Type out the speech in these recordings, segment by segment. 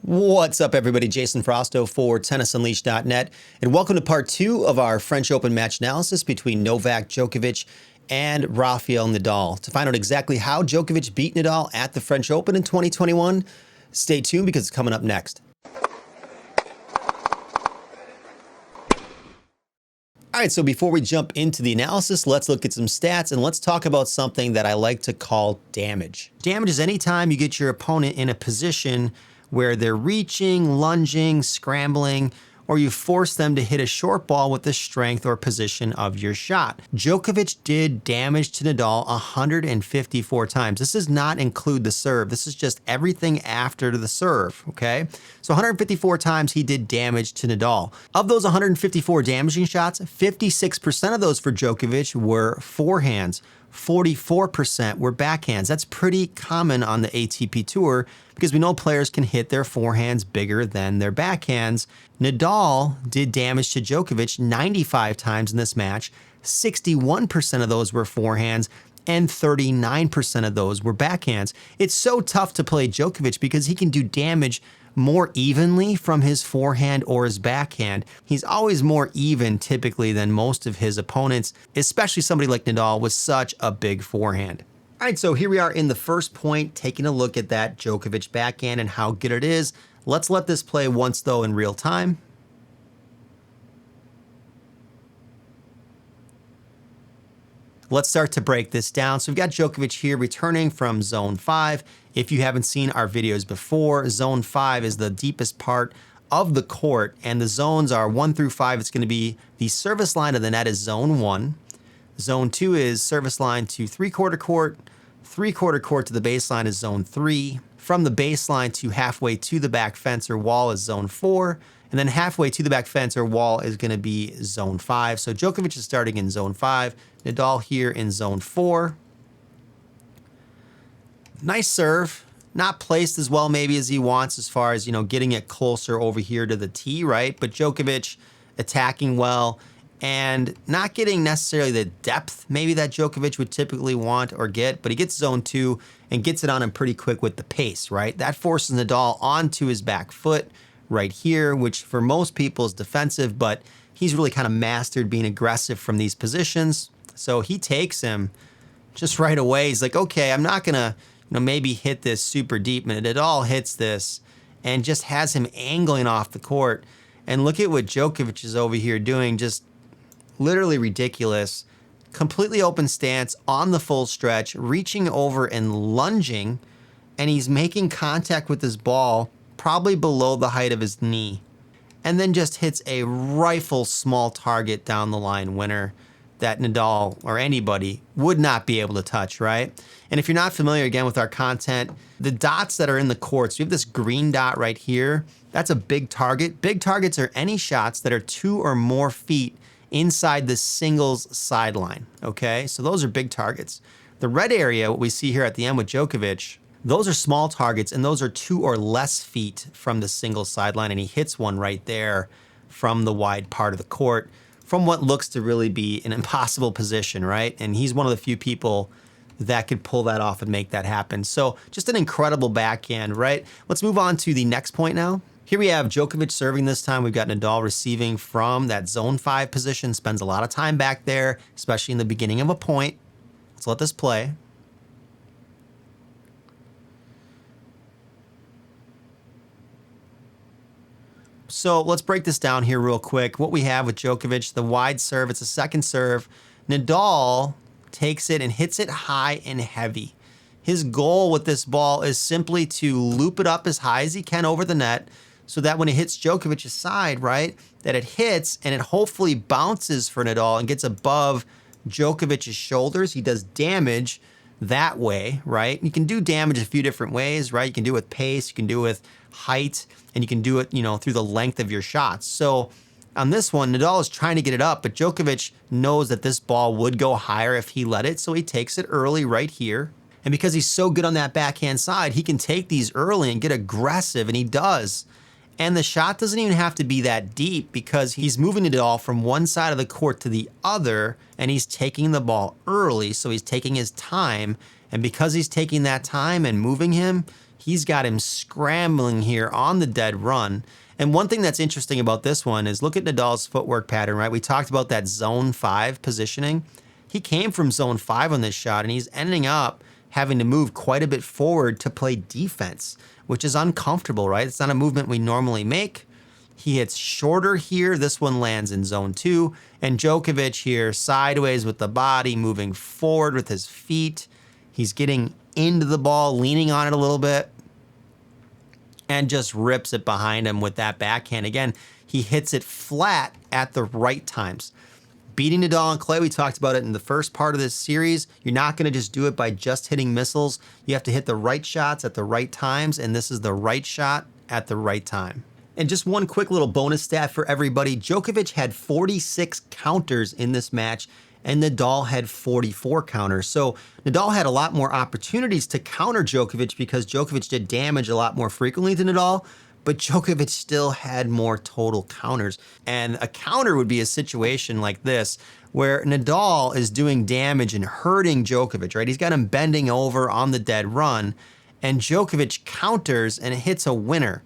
What's up, everybody? Jason Frausto for TennisUnleashed.net, and welcome to part 2 of our French Open match analysis between Novak Djokovic and Rafael Nadal. To find out exactly how Djokovic beat Nadal at the French Open in 2021, stay tuned because it's coming up next. All right, so before we jump into the analysis, let's look at some stats and let's talk about something that I like to call damage. Damage is any time you get your opponent in a position where they're reaching, lunging, scrambling, or you force them to hit a short ball with the strength or position of your shot. Djokovic did damage to Nadal 154 times. This does not include the serve. This is just everything after the serve, okay? So 154 times he did damage to Nadal. Of those 154 damaging shots, 56% of those for Djokovic were forehands. 44% were backhands. That's pretty common on the ATP Tour because we know players can hit their forehands bigger than their backhands. Nadal did damage to Djokovic 95 times in this match. 61% of those were forehands and 39% of those were backhands. It's so tough to play Djokovic because he can do damage more evenly from his forehand or his backhand. He's always more even typically than most of his opponents, especially somebody like Nadal with such a big forehand. All right, so here we are in the first point, taking a look at that Djokovic backhand and how good it is. Let's let this play once though in real time. Let's start to break this down. So we've got Djokovic here returning from zone 5. If you haven't seen our videos before, zone 5 is the deepest part of the court, and the zones are 1 through 5. It's going to be the service line of the net is zone 1. Zone 2 is service line to three-quarter court. Three-quarter court to the baseline is zone 3. From the baseline to halfway to the back fence or wall is zone 4. And then halfway to the back fence or wall is going to be zone 5. So Djokovic is starting in zone 5. Nadal here in zone 4. Nice serve. Not placed as well maybe as he wants as far as, getting it closer over here to the tee, right? But Djokovic attacking well and not getting necessarily the depth maybe that Djokovic would typically want or get, but he gets zone 2 and gets it on him pretty quick with the pace, right? That forces Nadal onto his back foot right here, which for most people is defensive, but he's really kind of mastered being aggressive from these positions. So he takes him just right away. He's like, okay, I'm not going to maybe hit this super deep. And Nadal hits this and just has him angling off the court. And look at what Djokovic is over here doing, just literally ridiculous. Completely open stance on the full stretch, reaching over and lunging, and he's making contact with his ball probably below the height of his knee, and then just hits a rifle small target down the line winner that Nadal or anybody would not be able to touch, right? And if you're not familiar again with our content, the dots that are in the courts, we have this green dot right here. That's a big target. Big targets are any shots that are 2 or more feet inside the singles sideline, okay? So those are big targets. The red area, what we see here at the end with Djokovic, those are small targets, and those are 2 or less feet from the single sideline, and he hits one right there from the wide part of the court from what looks to really be an impossible position, right? And he's one of the few people that could pull that off and make that happen. So just an incredible backhand, right? Let's move on to the next point now. Here we have Djokovic serving this time. We've got Nadal receiving from that zone 5 position, spends a lot of time back there, especially in the beginning of a point. Let's let this play. So let's break this down here real quick. What we have with Djokovic, the wide serve, it's a second serve. Nadal takes it and hits it high and heavy. His goal with this ball is simply to loop it up as high as he can over the net so that when it hits Djokovic's side, right, that it hits and it hopefully bounces for Nadal and gets above Djokovic's shoulders. He does damage that way, right? You can do damage a few different ways, right? You can do it with pace, you can do it with height, and you can do it, through the length of your shots. So on this one, Nadal is trying to get it up, but Djokovic knows that this ball would go higher if he let it, so he takes it early right here. And because he's so good on that backhand side, he can take these early and get aggressive, and he does. And the shot doesn't even have to be that deep because he's moving Nadal from one side of the court to the other, and he's taking the ball early, so he's taking his time. And because he's taking that time and moving him, He's got him scrambling here on the dead run. And one thing that's interesting about this one is look at Nadal's footwork pattern, right? We talked about that zone 5 positioning. He came from zone 5 on this shot, and he's ending up having to move quite a bit forward to play defense, which is uncomfortable, right? It's not a movement we normally make. He hits shorter here. This one lands in zone 2. And Djokovic here sideways with the body, moving forward with his feet. He's getting into the ball, leaning on it a little bit, and just rips it behind him with that backhand. Again, he hits it flat at the right times. Beating Nadal on clay, we talked about it in the first part of this series. You're not going to just do it by just hitting missiles. You have to hit the right shots at the right times, and this is the right shot at the right time. And just one quick little bonus stat for everybody. Djokovic had 46 counters in this match, and Nadal had 44 counters. So Nadal had a lot more opportunities to counter Djokovic because Djokovic did damage a lot more frequently than Nadal, but Djokovic still had more total counters. And a counter would be a situation like this where Nadal is doing damage and hurting Djokovic, right? He's got him bending over on the dead run, and Djokovic counters and hits a winner.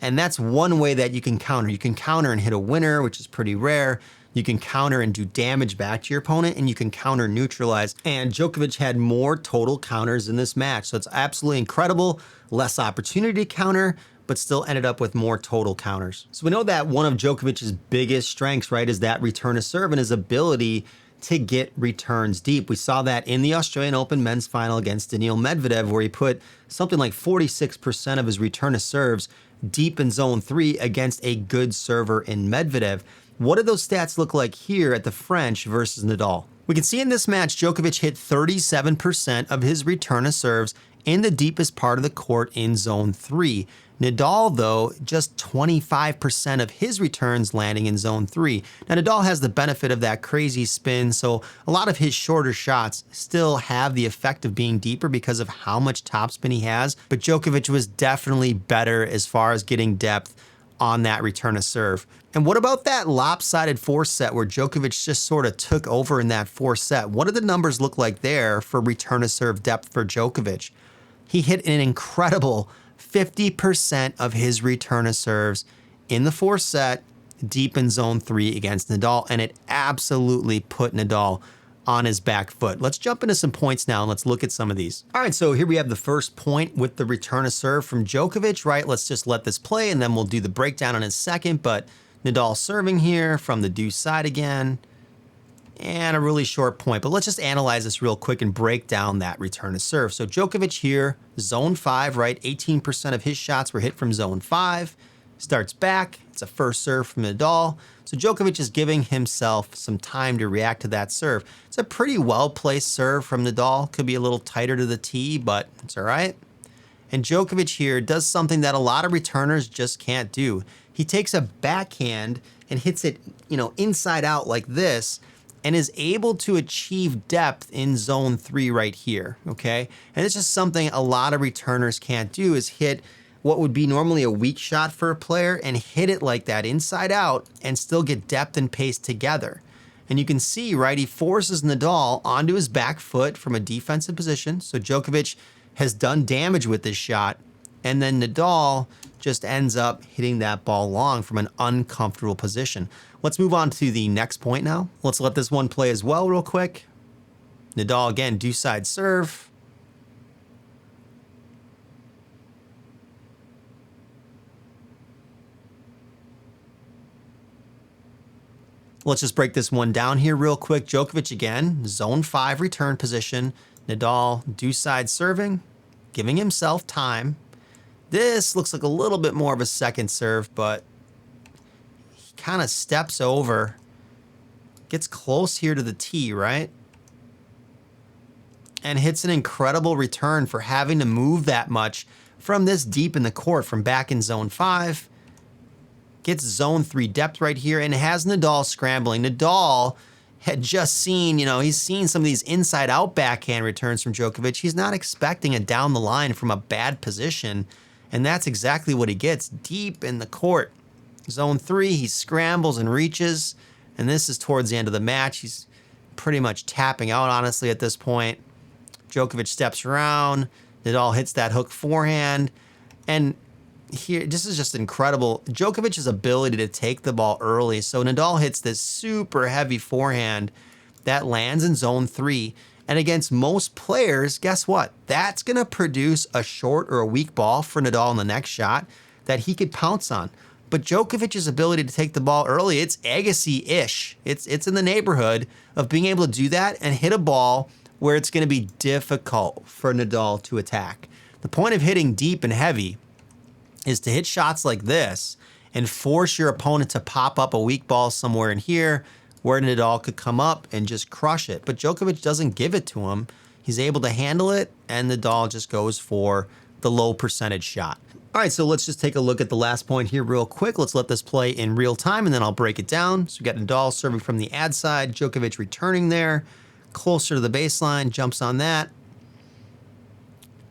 And that's one way that you can counter. You can counter and hit a winner, which is pretty rare. You can counter and do damage back to your opponent, and you can counter neutralize. And Djokovic had more total counters in this match. So it's absolutely incredible. Less opportunity to counter, but still ended up with more total counters. So we know that one of Djokovic's biggest strengths, right, is that return to serve and his ability to get returns deep. We saw that in the Australian Open men's final against Daniil Medvedev, where he put something like 46% of his return to serves deep in zone 3 against a good server in Medvedev. What do those stats look like here at the French versus Nadal? We can see in this match, Djokovic hit 37% of his return to serves in the deepest part of the court in zone 3. Nadal, though, just 25% of his returns landing in zone 3. Now, Nadal has the benefit of that crazy spin, so a lot of his shorter shots still have the effect of being deeper because of how much topspin he has, but Djokovic was definitely better as far as getting depth on that return to serve. And what about that lopsided 4th set where Djokovic just sort of took over in that 4th set? What do the numbers look like there for return to serve depth for Djokovic? He hit an incredible 50% of his return to serves in the 4th set deep in zone 3 against Nadal, and it absolutely put Nadal on his back foot. Let's jump into some points now and let's look at some of these. All right, so here we have the first point with the return to serve from Djokovic, right? Let's just let this play and then we'll do the breakdown in a second, but Nadal serving here from the deuce side again, and a really short point. But let's just analyze this real quick and break down that return to serve. So Djokovic here, zone 5, right? 18% of his shots were hit from zone 5. Starts back. It's a first serve from Nadal. So Djokovic is giving himself some time to react to that serve. It's a pretty well-placed serve from Nadal. Could be a little tighter to the tee, but it's all right. And Djokovic here does something that a lot of returners just can't do. He takes a backhand and hits it, inside out like this, and is able to achieve depth in zone 3 right here, okay? And it's just something a lot of returners can't do, is hit what would be normally a weak shot for a player and hit it like that inside out and still get depth and pace together. And you can see, right, he forces Nadal onto his back foot from a defensive position. So Djokovic has done damage with this shot, and then Nadal just ends up hitting that ball long from an uncomfortable position. Let's move on to the next point now. Let's let this one play as well real quick. Nadal again, deuce side serve. Let's just break this one down here real quick. Djokovic again, zone 5 return position. Nadal deuce side serving, giving himself time. This looks like a little bit more of a second serve, but he kind of steps over, gets close here to the tee, right? And hits an incredible return for having to move that much from this deep in the court, from back in zone 5. Gets zone 3 depth right here and has Nadal scrambling. Nadal had just seen, he's seen some of these inside out backhand returns from Djokovic. He's not expecting a down the line from a bad position. And that's exactly what he gets deep in the court. Zone 3, he scrambles and reaches. And this is towards the end of the match. He's pretty much tapping out, honestly, at this point. Djokovic steps around. Nadal hits that hook forehand. And here, this is just incredible. Djokovic's ability to take the ball early. So Nadal hits this super heavy forehand that lands in zone 3. And against most players, guess what? That's going to produce a short or a weak ball for Nadal in the next shot that he could pounce on. But Djokovic's ability to take the ball early, it's Agassi-ish. It's in the neighborhood of being able to do that and hit a ball where it's going to be difficult for Nadal to attack. The point of hitting deep and heavy is to hit shots like this and force your opponent to pop up a weak ball somewhere in here where Nadal could come up and just crush it. But Djokovic doesn't give it to him. He's able to handle it, and Nadal just goes for the low percentage shot. All right, so let's just take a look at the last point here real quick. Let's let this play in real time, and then I'll break it down. So we got Nadal serving from the ad side, Djokovic returning there, closer to the baseline, jumps on that,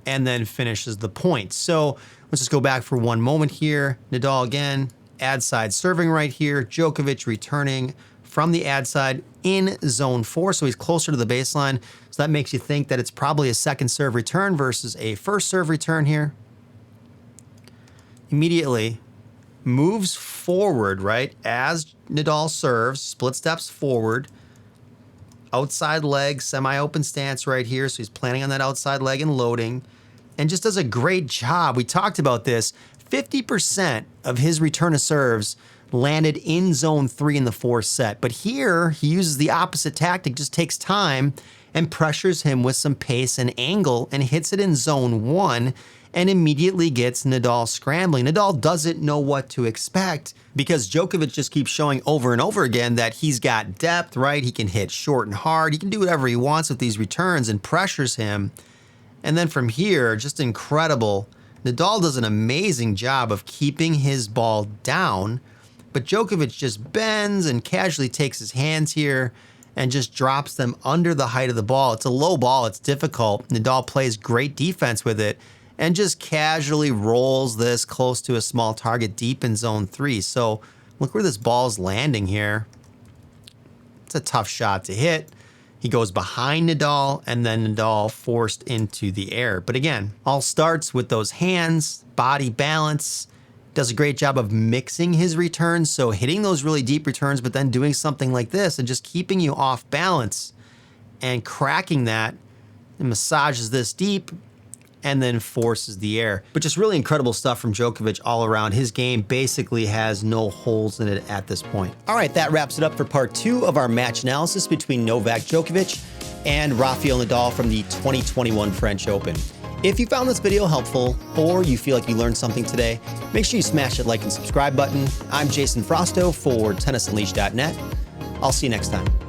and then finishes the point. So let's just go back for one moment here. Nadal again, ad side serving right here, Djokovic returning from the ad side in zone 4, so he's closer to the baseline. So that makes you think that it's probably a second serve return versus a first serve return here. Immediately moves forward, right, as Nadal serves, split steps forward, outside leg, semi-open stance right here, so he's planning on that outside leg and loading, and just does a great job. We talked about this. 50% of his return of serves landed in zone 3 in the 4th set. But here, he uses the opposite tactic, just takes time and pressures him with some pace and angle and hits it in zone 1 and immediately gets Nadal scrambling. Nadal doesn't know what to expect because Djokovic just keeps showing over and over again that he's got depth, right? He can hit short and hard. He can do whatever he wants with these returns and pressures him. And then from here, just incredible. Nadal does an amazing job of keeping his ball down, but Djokovic just bends and casually takes his hands here and just drops them under the height of the ball. It's a low ball. It's difficult. Nadal plays great defense with it and just casually rolls this close to a small target deep in zone 3. So look where this ball's landing here. It's a tough shot to hit. He goes behind Nadal, and then Nadal forced into the air. But again, all starts with those hands, body balance. Does a great job of mixing his returns, so hitting those really deep returns, but then doing something like this and just keeping you off balance and cracking that and massages this deep and then forces the air. But just really incredible stuff from Djokovic all around. His game basically has no holes in it at this point. All right, that wraps it up for part 2 of our match analysis between Novak Djokovic and Rafael Nadal from the 2021 French Open. If you found this video helpful or you feel like you learned something today, make sure you smash that like and subscribe button. I'm Jason Frausto for tennisunleashed.net. I'll see you next time.